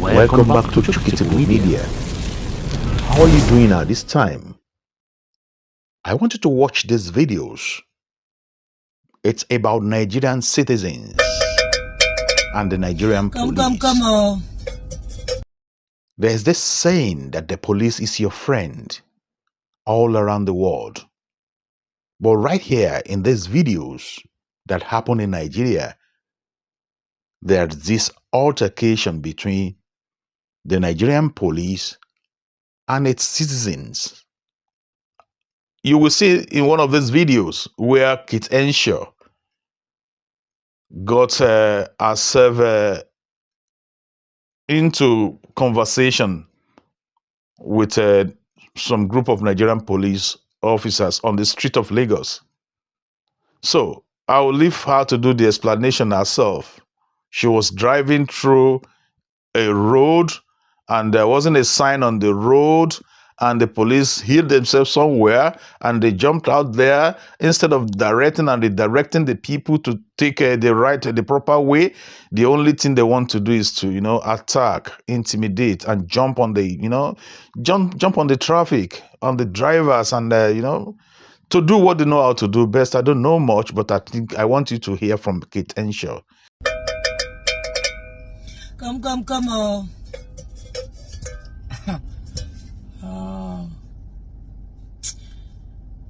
Welcome back to Chukitable Media. How are you doing at this time? I want you to watch these videos. It's about Nigerian citizens and the Nigerian police. Come on. There's this saying that the police is your friend all around the world. But right here in these videos that happen in Nigeria, there's this altercation between the Nigerian police and its citizens. You will see in one of these videos where Kit Henshaw got herself into conversation with some group of Nigerian police officers on the street of Lagos. So I will leave her to do the explanation herself. She was driving through a road and there wasn't a sign on the road, and the police hid themselves somewhere and they jumped out there. Instead of directing and redirecting the people to take the proper way, the only thing they want to do is to, attack, intimidate, and jump on the, jump on the traffic, on the drivers, and, to do what they know how to do best. I don't know much, but I think I want you to hear from Kit Henshaw. Come on.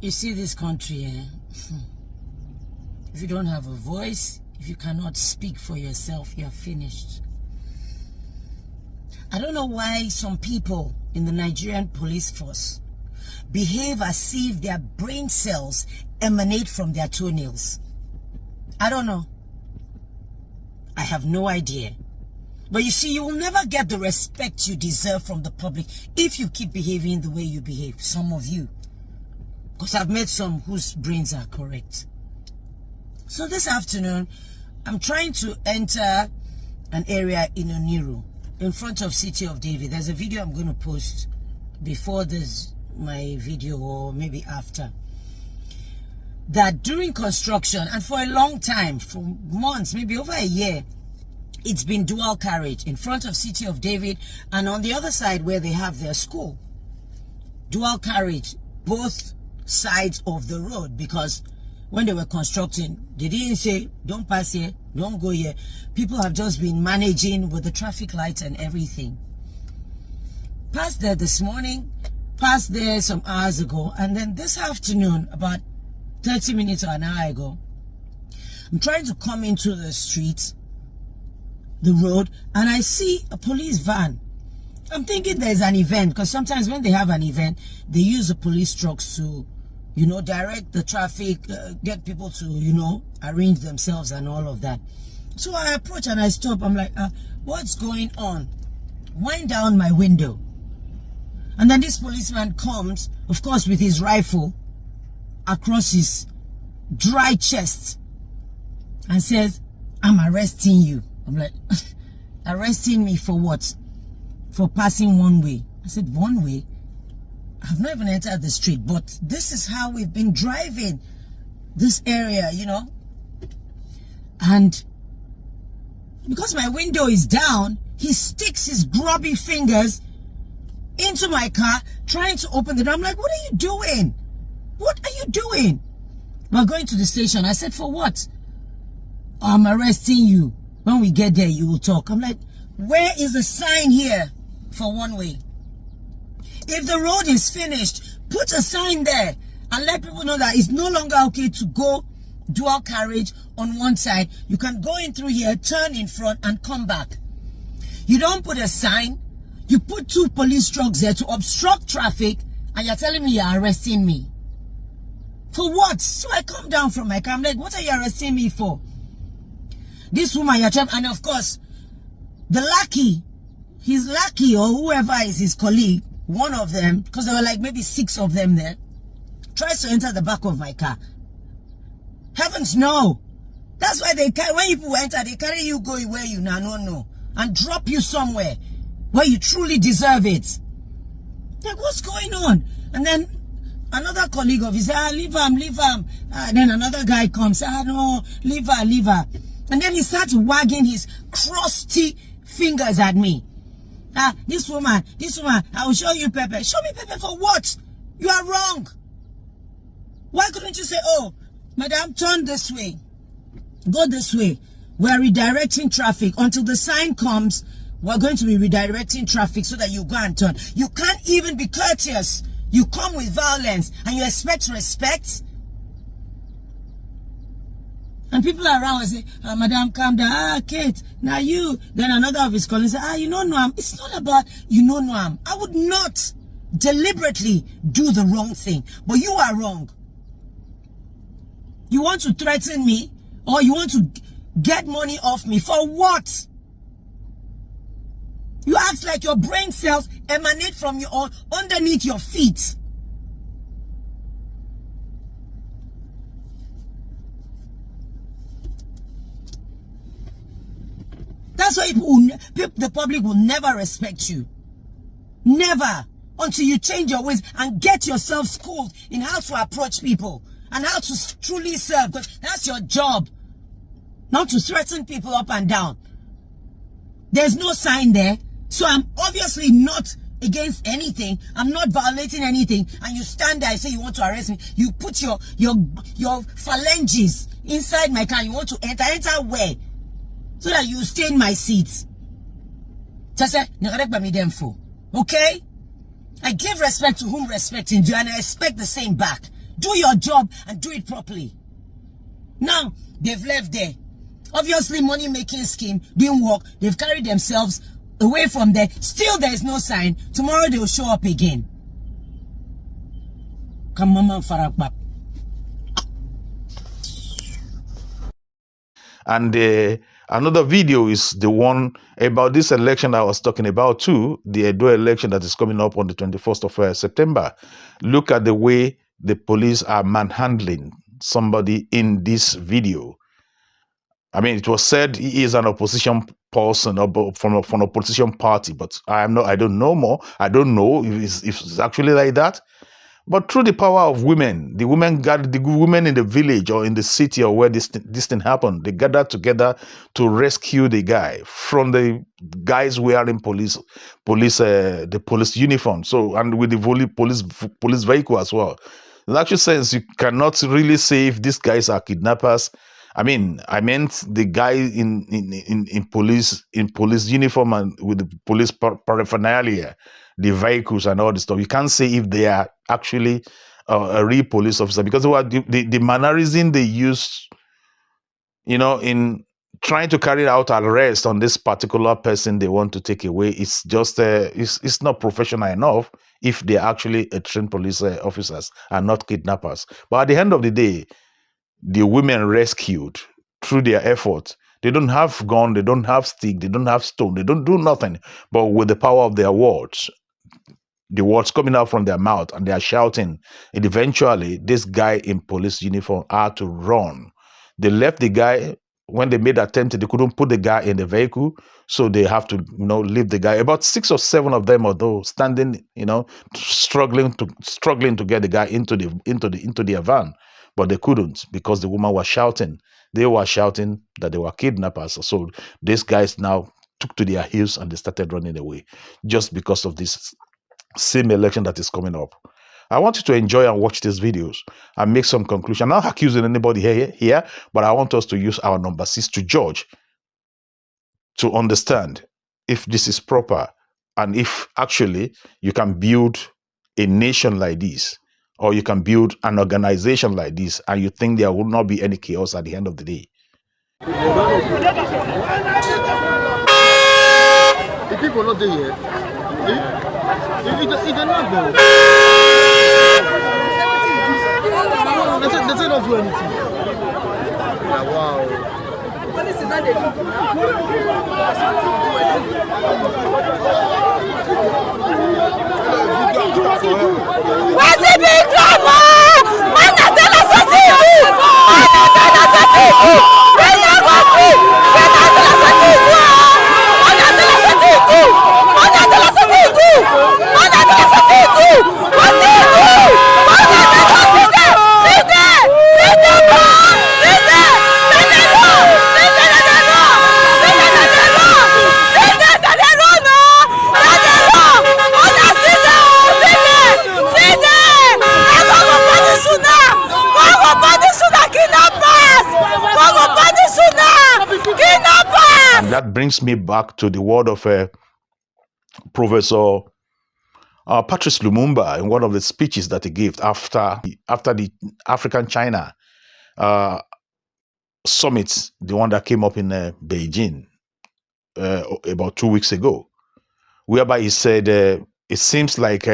You see this country, if you don't have a voice, if you cannot speak for yourself, you're finished. I don't know why some people in the Nigerian police force behave as if their brain cells emanate from their toenails. I don't know. I have no idea. But you see, you will never get the respect you deserve from the public if you keep behaving the way you behave. Some of you. Because I've met some whose brains are correct. So this afternoon, I'm trying to enter an area in Oniru, in front of City of David. There's a video I'm going to post before my video, or maybe after. That during construction, and for a long time, for months, maybe over a year, it's been dual carriage in front of City of David and on the other side where they have their school. Dual carriage, both sides of the road, because when they were constructing, they didn't say, don't pass here, don't go here. People have just been managing with the traffic lights and everything. Passed there this morning, passed there some hours ago, and then this afternoon, about 30 minutes or an hour ago, I'm trying to come into the street, the road, and I see a police van. I'm thinking there's an event, because sometimes when they have an event, they use the police trucks to, direct the traffic, get people to, arrange themselves and all of that. So I approach and I stop. I'm like, what's going on? Wind down my window. And then this policeman comes, of course, with his rifle across his dry chest and says, I'm arresting you. I'm like, arresting me for what? For passing one way. I said, one way? I've not even entered the street, but this is how we've been driving this area, And because my window is down, he sticks his grubby fingers into my car, trying to open the door. I'm like, what are you doing? What are you doing? We're going to the station. I said, for what? I'm arresting you. When we get there, you will talk. I'm like, where is the sign here for one way? If the road is finished, put a sign there and let people know that it's no longer okay to go dual carriage on one side. You can go in through here, turn in front, and come back. You don't put a sign. You put two police trucks there to obstruct traffic, and you're telling me you're arresting me. For what? So I come down from my car. I'm like, what are you arresting me for? This woman, you're trying, and of course, the lackey, his lackey or whoever is his colleague, one of them, because there were like maybe 6 of them there, tries to enter the back of my car. Heavens no. That's why they carry, when people enter, they carry you going where you now no, and drop you somewhere where you truly deserve it. Like, what's going on? And then another colleague of his, leave him. Then another guy comes, no, leave her. And then he starts wagging his crusty fingers at me. This woman, I will show you pepper. Show me pepper for what? You are wrong. Why couldn't you say, oh, madam, turn this way, go this way. We're redirecting traffic. Until the sign comes, we're going to be redirecting traffic so that you go and turn. You can't even be courteous. You come with violence and you expect respect. And people around will say, madam, calm down. Kate, now you. Then another of his colleagues say, you know Noam. It's not about you know Noam. I would not deliberately do the wrong thing. But you are wrong. You want to threaten me, or you want to get money off me. For what? You act like your brain cells emanate from you or underneath your feet. That's why the public will never respect you. Never. Until you change your ways and get yourself schooled in how to approach people and how to truly serve. Because that's your job. Not to threaten people up and down. There's no sign there. So I'm obviously not against anything. I'm not violating anything. And you stand there and say you want to arrest me. You put your phalanges inside my car. You want to enter. Enter where? So that you stay in my seat. Okay? I give respect to whom respecting due, and I expect the same back. Do your job and do it properly. Now, they've left there. Obviously, money-making scheme didn't work. They've carried themselves away from there. Still, there is no sign. Tomorrow, they will show up again. Come, Mama Farakbak. And another video is the one about this election I was talking about too, the Edo election that is coming up on the 21st of September. Look at the way the police are manhandling somebody in this video. I mean, it was said he is an opposition person from an opposition party, but I don't know more. I don't know if it's actually like that. But through the power of women, the women in the village or in the city or where this thing happened, they gathered together to rescue the guy from the guys wearing the police uniform. So, and with the police vehicle as well. In actual sense, you cannot really say if these guys are kidnappers. I meant the guy in police uniform and with the police paraphernalia, the vehicles and all this stuff. You can't say if they are actually a real police officer, because the mannerism they use, in trying to carry out arrest on this particular person they want to take away, it's just it's not professional enough if they're actually a trained police officers and not kidnappers. But at the end of the day, the women rescued through their effort. They don't have gun, they don't have stick, they don't have stone, they don't do nothing. But with the power of their words, the words coming out from their mouth, and they are shouting, and eventually this guy in police uniform had to run. They left the guy. When they made the attempt, they couldn't put the guy in the vehicle, so they have to, leave the guy. About 6 or 7 of them, although standing, struggling to get the guy into the van. But they couldn't, because the woman was shouting. They were shouting that they were kidnappers. So these guys now took to their heels and they started running away, just because of this same election that is coming up. I want you to enjoy and watch these videos and make some conclusion. I'm not accusing anybody here, but I want us to use our number 6 to judge, to understand if this is proper and if actually you can build a nation like this, or you can build an organization like this, and you think there will not be any chaos at the end of the day. The people not there yet. They not there. They say not do anything. Wow. Where's the big drama? Man, I tell us what to do. And that brings me back to the word of Professor Patrice Lumumba in one of the speeches that he gave after the African China summit, the one that came up in Beijing about 2 weeks ago, whereby he said it seems like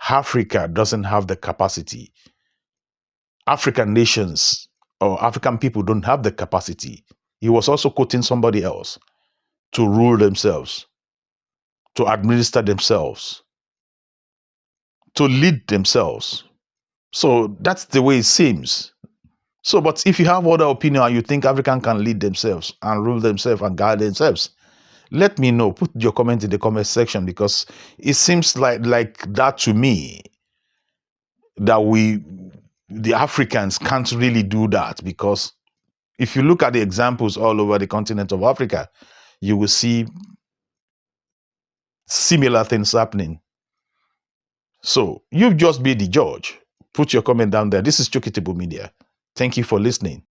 Africa doesn't have the capacity. African nations or African people don't have the capacity. He was also quoting somebody else to rule themselves, to administer themselves, to lead themselves. So that's the way it seems. So, but if you have other opinion and you think African can lead themselves and rule themselves and guide themselves, let me know. Put your comment in the comment section, because it seems like that to me, that the Africans can't really do that. Because if you look at the examples all over the continent of Africa, you will see similar things happening. So you just be the judge. Put your comment down there. This is Chokitable Media. Thank you for listening.